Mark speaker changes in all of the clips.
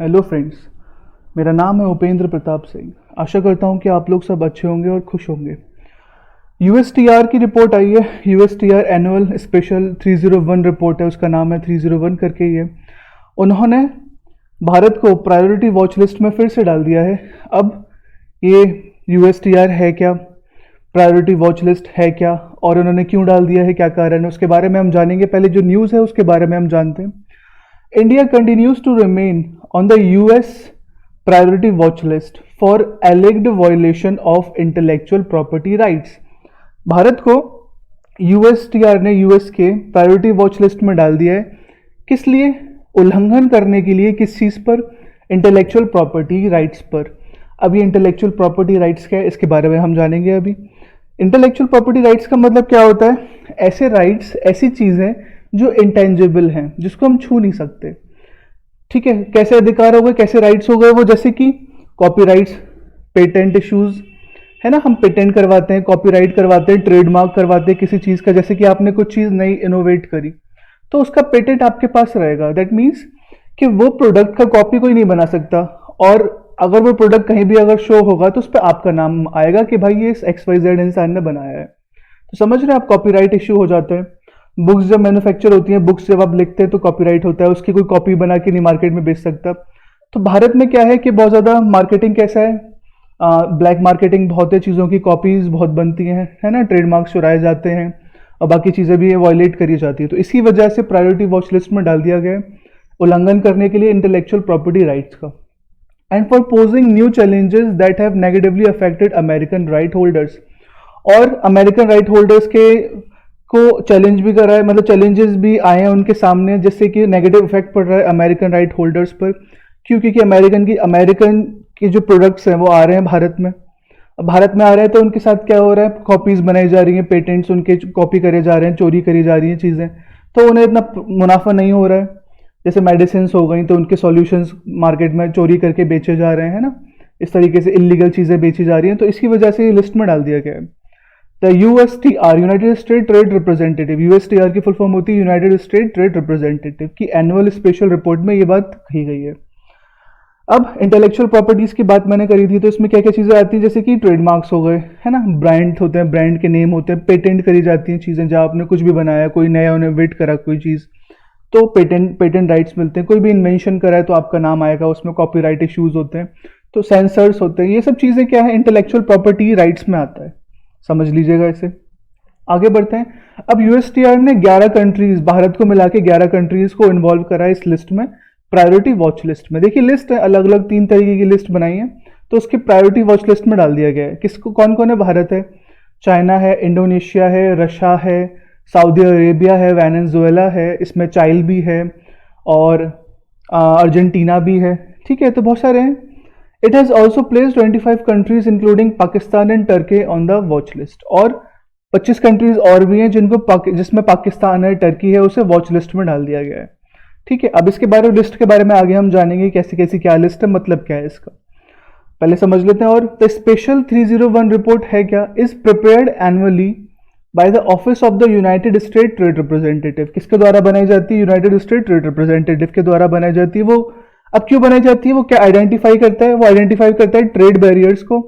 Speaker 1: Hello friends, मेरा नाम है उपेंद्र प्रताप सिंह। आशा करता हूं कि आप लोग सब अच्छे होंगे और खुश होंगे। यूएसटीआर की रिपोर्ट आई है। यूएसटीआर एनुअल स्पेशल 301 रिपोर्ट है, उसका नाम है 301 करके ही है। उन्होंने भारत को प्रायोरिटी वॉच लिस्ट में फिर से डाल दिया है। अब ये यूएसटीआर है क्या, प्रायोरिटी वॉच लिस्ट है क्या, और उन्होंने क्यों डाल दिया है, क्या कारण है, उसके बारे में हम जानेंगे। पहले जो न्यूज़ है उसके बारे में हम जानते हैं। India continues to remain on the US priority watch list for alleged violation of intellectual property rights। Bharat को USTR ने यूएस के प्रायोरिटी वॉच लिस्ट में डाल दिया है। किस लिए? उल्लंघन करने के लिए। किस चीज़ पर? इंटेलेक्चुअल प्रॉपर्टी राइट्स पर। अब ये इंटेलेक्चुअल प्रॉपर्टी राइट्स क्या है, इसके बारे में हम जानेंगे अभी। इंटेलेक्चुअल प्रॉपर्टी राइट्स का मतलब क्या होता है? ऐसे राइट्स, ऐसी चीज़ें जो इंटेंजिबल हैं, जिसको हम छू नहीं सकते। ठीक है, कैसे अधिकार हो गए, कैसे राइट्स हो गए वो? जैसे कि कॉपीराइट्स, पेटेंट इश्यूज, है ना। हम पेटेंट करवाते हैं, कॉपीराइट करवाते हैं, ट्रेडमार्क करवाते हैं किसी चीज़ का। जैसे कि आपने कुछ चीज़ नई इनोवेट करी तो उसका पेटेंट आपके पास रहेगा। दैट मीन्स कि वो प्रोडक्ट का कॉपी कोई नहीं बना सकता, और अगर वो प्रोडक्ट कहीं भी अगर शो होगा तो उस पर आपका नाम आएगा कि भाई ये XYZ इंसान ने बनाया है। तो समझ रहे हैं आप, कॉपीराइट इश्यू हो जाते हैं। बुक्स जब मैन्युफैक्चर होती हैं, बुक्स जब आप लिखते हैं तो कॉपीराइट होता है, उसकी कोई कॉपी बना के नहीं मार्केट में बेच सकता। तो भारत में क्या है कि बहुत ज़्यादा मार्केटिंग कैसा है, ब्लैक मार्केटिंग बहुत है, चीज़ों की कॉपीज बहुत बनती हैं, है ना। ट्रेडमार्क्स चुराए जाते हैं और बाकी चीज़ें भी वायलेट करी जाती है। तो इसी वजह से प्रायोरिटी वॉच लिस्ट में डाल दिया गया है, उल्लंघन करने के लिए इंटेलेक्चुअल प्रॉपर्टी राइट्स का। And for posing new challenges that have negatively affected American right holders. और अमेरिकन राइट होल्डर्स के को चैलेंज भी कर रहा है, मतलब चैलेंजेस भी आए हैं उनके सामने, जिससे कि नेगेटिव इफेक्ट पड़ रहा है अमेरिकन राइट होल्डर्स पर। क्यों? क्योंकि अमेरिकन की जो प्रोडक्ट्स हैं वो आ रहे हैं भारत में। अब भारत में आ रहे हैं तो उनके साथ क्या हो रहा है, कॉपीज बनाई जा रही हैं, पेटेंट्स उनके कॉपी करे जा रहे हैं, चोरी करी जा रही हैं चीज़ें। तो उन्हें इतना मुनाफा नहीं हो रहा है। जैसे मेडिसिन हो गई तो उनके सॉल्यूशंस मार्केट में चोरी करके बेचे जा रहे हैं, है ना। इस तरीके से इलीगल चीज़ें बेची जा रही हैं, तो इसकी वजह से ये लिस्ट में डाल दिया गया है। The USTR, United State trade representative, USTR की फुल फॉर्म होती है यूनाइटेड स्टेट ट्रेड रिप्रेजेंटेटिव की एनुअल स्पेशल रिपोर्ट में ये बात कही गई है। अब इंटेलेक्चुअल प्रॉपर्टीज की बात मैंने करी थी, तो इसमें क्या क्या चीज़ें आती हैं, जैसे कि ट्रेडमार्क्स हो गए, है ना, ब्रांड होते हैं, ब्रांड के नेम होते हैं, पेटेंट करी जाती हैं चीज़ें, जहाँ आपने कुछ भी बनाया, कोई नया इनोवेट करा कोई चीज़, तो पेटेंट राइट्स मिलते हैं। कोई भी इन्वेंशन करा है तो आपका नाम आएगा, उसमें कॉपीराइट इश्यूज होते हैं, तो सेंसर्स होते हैं। ये सब चीज़ें क्या है, इंटेलेक्चुअल प्रॉपर्टी राइट्स में आता है। समझ लीजिएगा इसे। आगे बढ़ते हैं। अब यूएसटीआर ने 11 कंट्रीज, भारत को मिला के 11 कंट्रीज को इन्वॉल्व करा है इस लिस्ट में, प्रायोरिटी वॉच लिस्ट में। देखिए लिस्ट है, अलग अलग 3 तरीके की लिस्ट बनाई है, तो उसके प्रायोरिटी वॉच लिस्ट में डाल दिया गया है। किसको, कौन कौन है? भारत है, चाइना है, इंडोनेशिया है, रशिया है, सऊदी अरेबिया है, वेनेजुएला है, इसमें चाइल भी है, और अर्जेंटीना भी है। ठीक है, तो बहुत सारे हैं। It has also placed 25 countries including Pakistan and Turkey on the watch list। और 25 कंट्रीज और भी हैं जिसमें पाकिस्तान है, टर्की है, उसे वॉच लिस्ट में डाल दिया गया है। ठीक है, अब इसके बारे में, लिस्ट के बारे में आगे हम जानेंगे कैसी कैसी क्या लिस्ट है, मतलब क्या है इसका, पहले समझ लेते हैं। और द स्पेशल 301 रिपोर्ट है क्या? Is prepared annually by the office of the United State trade representative. किसके द्वारा बनाई जाती है? यूनाइटेड स्टेट ट्रेड रिप्रेजेंटेटिव के द्वारा बनाई जाती है। वो अब क्यों बनाई जाती है? वो क्या आइडेंटिफाई करता है? वो आइडेंटिफाई करता है ट्रेड बैरियर्स को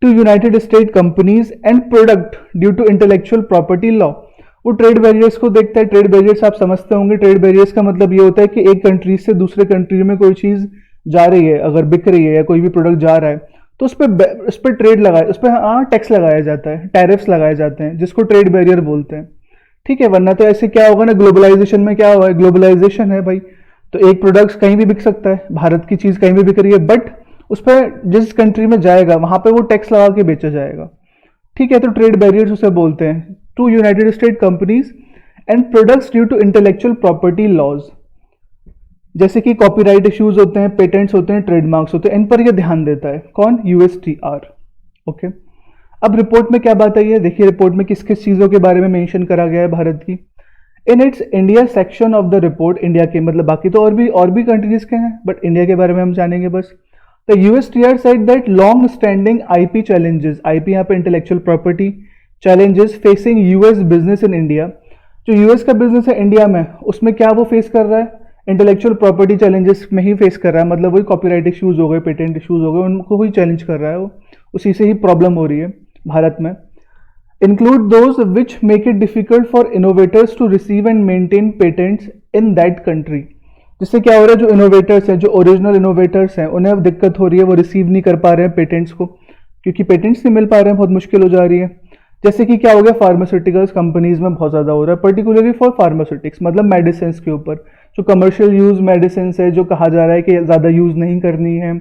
Speaker 1: to United State companies and product due to intellectual property law. वो ट्रेड बैरियर्स को देखता है। ट्रेड बैरियर्स आप समझते होंगे, ट्रेड बैरियर्स का मतलब ये होता है कि एक कंट्री से दूसरे कंट्री में कोई चीज जा रही है, अगर बिक रही है या कोई भी प्रोडक्ट जा रहा है, तो उस पर ट्रेड लगाए, उस पर टैक्स लगाया जाता है, टैरिफ्स लगाए जाते हैं, जिसको ट्रेड बैरियर बोलते हैं। ठीक है, वरना तो ऐसे क्या होगा ना, ग्लोबलाइजेशन में क्या हुआ है, ग्लोबलाइजेशन है भाई, तो एक प्रोडक्ट कहीं भी बिक सकता है, भारत की चीज कहीं भी बिक रही है, बट उस पर जिस कंट्री में जाएगा वहां पे वो टैक्स लगा के बेचा जाएगा। ठीक है, तो ट्रेड बैरियर्स उसे बोलते हैं to United State companies and products due to intellectual property laws. जैसे कि कॉपीराइट इश्यूज होते हैं, पेटेंट्स होते हैं, ट्रेडमार्क्स होते हैं, इन पर यह ध्यान देता है। कौन? यूएसटीआर। ओके, अब रिपोर्ट में क्या बात आई है, देखिए रिपोर्ट में किस किस चीजों के बारे में मेंशन करा गया है भारत की। In its India section of the report, India के मतलब बाकी तो और भी कंट्रीज के हैं, बट इंडिया के बारे में हम जानेंगे बस। The USTR said that long standing IP challenges, IP यहाँ पे intellectual property challenges facing US business in India. जो यूएस का बिजनेस है इंडिया में, उसमें क्या वो फेस कर रहा है? इंटेलेक्चुअल प्रॉपर्टी चैलेंजेस में ही फेस कर रहा है, मतलब वही कॉपीराइट इश्यूज हो गए, पेटेंट इश्यूज हो गए, उनको ही चैलेंज कर रहा है वो, उसी से ही प्रॉब्लम हो रही है भारत में। Include those which make it difficult for innovators to receive and maintain patents in that country. जिससे क्या हो रहा है, जो इनोवेटर्स हैं, जो ओरिजिनल इनोवेटर्स हैं, उन्हें अब दिक्कत हो रही है, वो रिसीव नहीं कर पा रहे हैं पेटेंट्स को, क्योंकि पेटेंट्स नहीं मिल पा रहे हैं, बहुत मुश्किल हो जा रही है। जैसे कि क्या हो गया, फार्मास्यूटिकल्स कंपनीज में बहुत ज़्यादा हो रहा है, पर्टिकुलरली फॉर फार्मास्यूटिक्स, मतलब मेडिसिन के ऊपर जो कमर्शियल यूज़ मेडिसिन है, जो कहा जा रहा है कि ज़्यादा यूज़ नहीं करनी है,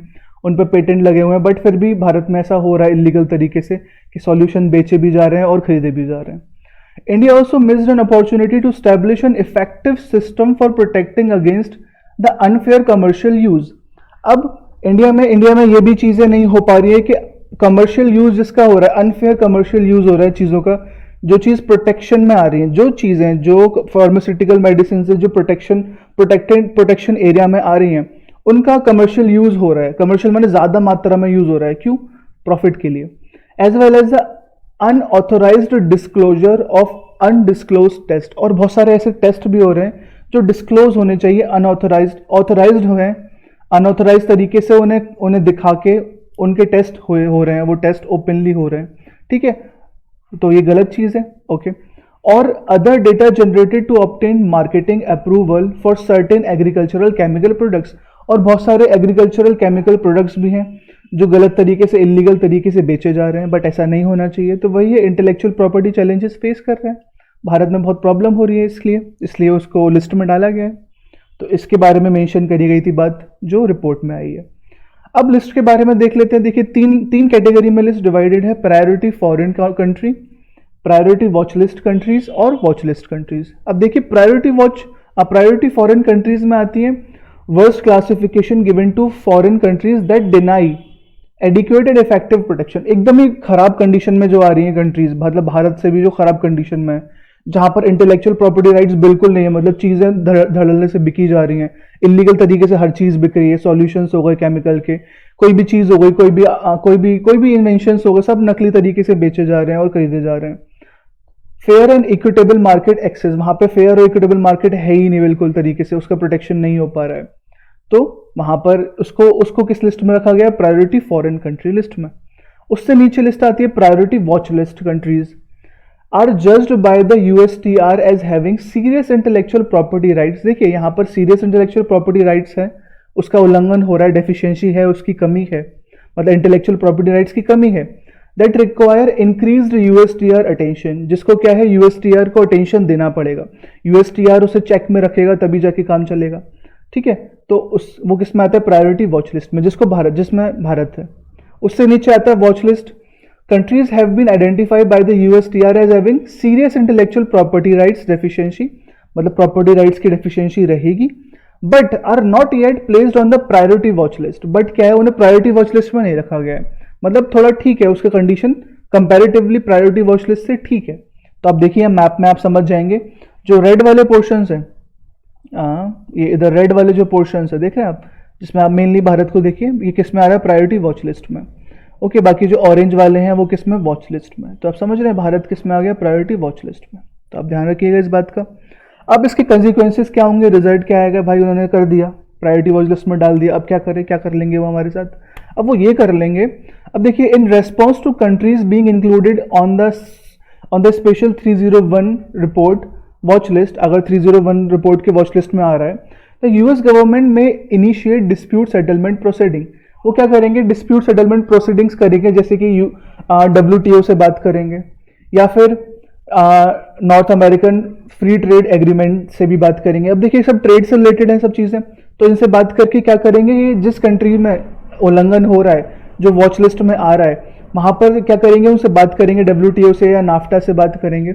Speaker 1: उन पर पेटेंट लगे हुए हैं, बट फिर भी भारत में ऐसा हो रहा है इलीगल तरीके से कि सॉल्यूशन बेचे भी जा रहे हैं और खरीदे भी जा रहे हैं। India also missed an opportunity to establish an effective system for protecting against the unfair commercial use. अब इंडिया में ये भी चीज़ें नहीं हो पा रही है कि कमर्शियल यूज जिसका हो रहा है, अनफेयर कमर्शियल यूज हो रहा है चीज़ों का, जो चीज़ प्रोटेक्शन में आ रही है, जो चीज़ें जो फार्मास्यूटिकल मेडिसिन से जो प्रोटेक्शन एरिया में आ रही हैं, उनका कमर्शियल यूज हो रहा है। कमर्शियल माने ज़्यादा मात्रा में यूज हो रहा है, क्यों? प्रॉफिट के लिए। As well as the unauthorised disclosure of undisclosed test, और बहुत सारे ऐसे टेस्ट भी हो रहे हैं जो डिस्क्लोज होने चाहिए, ऑथोराइज्ड हैं, अनऑथोराइज तरीके से उन्हें दिखा के उनके टेस्ट हो रहे हैं, वो टेस्ट ओपनली हो रहे हैं, ठीक है, तो ये गलत चीज़ है। ओके, और other data generated to obtain marketing approval for certain agricultural chemical products, और बहुत सारे एग्रीकल्चरल केमिकल प्रोडक्ट्स भी हैं जो गलत तरीके से, इलीगल तरीके से बेचे जा रहे हैं, बट ऐसा नहीं होना चाहिए। तो वही है, इंटेलेक्चुअल प्रॉपर्टी चैलेंजेस फेस कर रहे हैं, भारत में बहुत प्रॉब्लम हो रही है, इसलिए उसको लिस्ट में डाला गया है। तो इसके बारे में मेंशन करी गई थी बात जो रिपोर्ट में आई है। अब लिस्ट के बारे में देख लेते हैं। देखिए, तीन कैटेगरी में लिस्ट डिवाइडेड है, priority foreign country, priority watch list countries और वॉच लिस्ट कंट्रीज। अब देखिए, प्रायोरिटी फॉरेन कंट्रीज में आती है worst classification given to foreign countries that deny adequate and effective protection. एकदम ही खराब कंडीशन में जो आ रही है कंट्रीज, मतलब भारत से भी जो खराब कंडीशन में है, जहां पर इंटेलेक्चुअल प्रॉपर्टी राइट्स बिल्कुल नहीं है, मतलब चीजें धड़ल्ले से बिकी जा रही हैं, इलीगल तरीके से हर चीज बिक रही है, सॉल्यूशंस हो गए केमिकल के, कोई भी चीज हो गई, कोई भी इन्वेंशंस हो गए, सब नकली तरीके से बेचे जा रहे हैं और खरीदे जा रहे हैं। Fair and equitable market access, वहां पे फेयर और इक्विटेबल मार्केट है ही नहीं बिल्कुल तरीके से, उसका प्रोटेक्शन नहीं हो पा रहा है, तो वहां पर उसको किस लिस्ट में रखा गया? प्रायोरिटी फॉरेन कंट्री लिस्ट में। उससे नीचे लिस्ट आती है priority watch list countries are judged by the USTR as having serious intellectual property rights. देखिए, यहाँ पर सीरियस इंटेलेक्चुअल प्रॉपर्टी राइट्स है, उसका उल्लंघन हो रहा है, डेफिशिएंसी है, उसकी कमी है, मतलब इंटेलेक्चुअल प्रॉपर्टी राइट्स की कमी है। That require increased USTR attention, जिसको क्या है, यूएसटीआर को अटेंशन देना पड़ेगा, यूएसटीआर उसे चेक में रखेगा तभी जाके काम चलेगा, ठीक है। तो वो किस में आता है? प्रायोरिटी वॉच लिस्ट में, जिसमें भारत है। उससे नीचे आता है watch list countries have been identified by the USTR as having serious intellectual property rights deficiency, मतलब प्रॉपर्टी राइट्स की डेफिशिएंसी रहेगी, but are not yet placed on the priority watch list. But क्या है, उन्हें प्रायोरिटी वॉच लिस्ट में नहीं रखा गया है, मतलब थोड़ा ठीक है, उसका condition comparatively priority watch list से ठीक है। तो आप देखिए मैप में आप समझ जाएंगे, जो रेड वाले पोर्शंस हैं, ये इधर रेड वाले जो पोर्शंस है देख रहे हैं आप, जिसमें आप मेनली भारत को देखिए, ये किस में आ रहा है? प्रायोरिटी वॉच लिस्ट में। ओके, बाकी जो ऑरेंज वाले हैं वो किस में? वॉच लिस्ट में। तो आप समझ रहे हैं भारत किस में आ गया? प्रायोरिटी वॉच लिस्ट में। तो आप ध्यान रखिएगा इस बात का। अब इसके कंसिक्वेंसेस क्या होंगे, रिजल्ट क्या आएगा? भाई उन्होंने कर दिया, प्रायोरिटी वॉच लिस्ट में डाल दिया, अब क्या करें, क्या कर लेंगे वो हमारे साथ? अब वो ये कर लेंगे, अब देखिए, in response to countries being included on the special 301 report watch list, अगर 301 रिपोर्ट के वॉच लिस्ट में आ रहा है, तो यूएस गवर्नमेंट में इनिशिएट डिस्प्यूट सेटलमेंट प्रोसीडिंग। वो क्या करेंगे? डिस्प्यूट सेटलमेंट प्रोसीडिंग्स करेंगे, जैसे कि WTO से बात करेंगे, या फिर north American free trade agreement से भी बात करेंगे। अब देखिए, सब ट्रेड से रिलेटेड है सब चीज़ें, तो इनसे बात करके क्या करेंगे, ये जिस कंट्री में उल्लंघन हो रहा है, जो वॉच लिस्ट में आ रहा है, वहाँ पर क्या करेंगे, उनसे बात करेंगे, WTO से या नाफ्टा से बात करेंगे।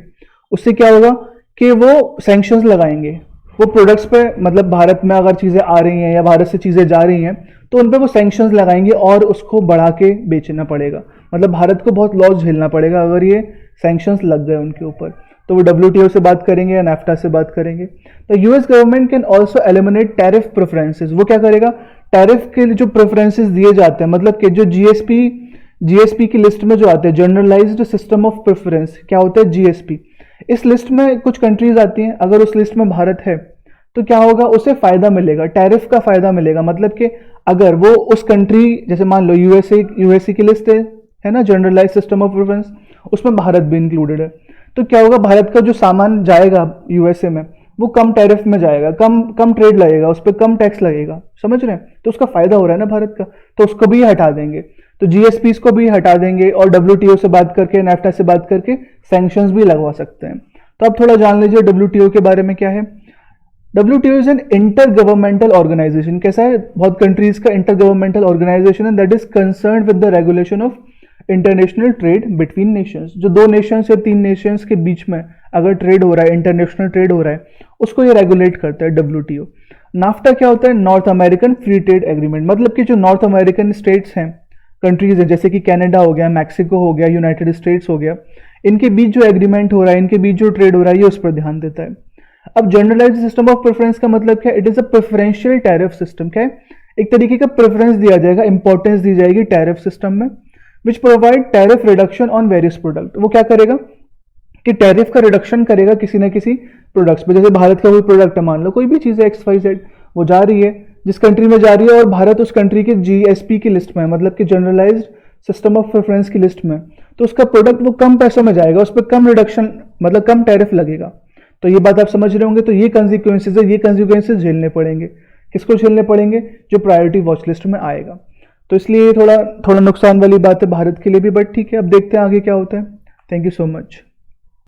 Speaker 1: उससे क्या होगा कि वो सैंक्शंस लगाएंगे वो प्रोडक्ट्स पे, मतलब भारत में अगर चीज़ें आ रही हैं या भारत से चीज़ें जा रही हैं तो उन पे वो सैंक्शंस लगाएंगे और उसको बढ़ा के बेचना पड़ेगा, मतलब भारत को बहुत लॉस झेलना पड़ेगा अगर ये सैंक्शंस लग गए उनके ऊपर। तो वो WTO से बात करेंगे या नाफ्टा से बात करेंगे। तो US government can also eliminate tariff preferences. वो क्या करेगा? टैरिफ के जो प्रेफरेंसेस दिए जाते हैं, मतलब कि जो जीएसपी की लिस्ट में जो आते हैं, जनरलाइज्ड सिस्टम ऑफ प्रेफरेंस, क्या होता है? GSP। इस लिस्ट में कुछ कंट्रीज आती हैं, अगर उस लिस्ट में भारत है तो क्या होगा, उसे फायदा मिलेगा, टैरिफ का फायदा मिलेगा। मतलब कि अगर वो उस कंट्री, जैसे मान लो यूएसए की लिस्ट है ना, जनरलाइज सिस्टम ऑफ प्रेफरेंस, उसमें भारत भी इंक्लूडेड है। तो क्या होगा, भारत का जो सामान जाएगा यूएसए में वो कम टैरिफ में जाएगा, कम कम ट्रेड लगेगा, उस पर कम टैक्स लगेगा, समझ रहे हैं? तो उसका फायदा हो रहा है ना भारत का, तो उसको भी हटा देंगे। तो जीएसपी को भी हटा देंगे और डब्ल्यूटीओ से बात करके, नेफ्टा से बात करके सैंक्शंस भी लगवा सकते हैं। तो अब थोड़ा जान लीजिए डब्ल्यूटीओ के बारे में क्या है। WTO is an intergovernmental organisation. कैसा है? बहुत कंट्रीज का इंटर गवर्नमेंटल ऑर्गेनाइजेशन है that is concern with the regulation of international trade between nations. जो दो नेशंस या तीन नेशंस के बीच में अगर ट्रेड हो रहा है, इंटरनेशनल ट्रेड हो रहा है, उसको ये रेगुलेट करता है डब्ल्यूटीओ। नाफ्टा क्या होता है? North American free trade agreement. मतलब कि जो नॉर्थ अमेरिकन स्टेट्स हैं, कंट्रीज है, जैसे कि कनाडा हो गया, मैक्सिको हो गया, यूनाइटेड स्टेट्स हो गया, इनके बीच जो एग्रीमेंट हो रहा है, इनके बीच जो ट्रेड हो रहा है, ये उस पर ध्यान देता है। अब जनरलाइज्ड सिस्टम ऑफ प्रेफरेंस का मतलब क्या है? It is a preferential tariff system. क्या है? एक तरीके का प्रेफरेंस दिया जाएगा, इंपॉर्टेंस दी जाएगी टैरिफ सिस्टम में, which provide tariff reduction on various product. वो क्या करेगा कि टैरिफ का रिडक्शन करेगा किसी ना किसी प्रोडक्ट्स पे। जैसे भारत का कोई प्रोडक्ट है, मान लो कोई भी चीज़ है XYZ, वो जा रही है जिस कंट्री में जा रही है और भारत उस कंट्री के GSP की लिस्ट में है, मतलब कि जनरलाइज्ड सिस्टम ऑफ प्रेफरेंस की लिस्ट में, तो उसका प्रोडक्ट वो कम पैसों में जाएगा, उस पर कम रिडक्शन मतलब कम टैरिफ लगेगा। तो ये बात आप समझ रहे होंगे। तो ये कंसिक्वेंसेज है, ये कंसिक्वेंसेज झेलने पड़ेंगे। किसको झेलने पड़ेंगे? जो प्रायोरिटी वॉच लिस्ट में आएगा। तो इसलिए थोड़ा थोड़ा नुकसान वाली बात है भारत के लिए भी, बट ठीक है, अब देखते हैं आगे क्या होता है। Thank you so much.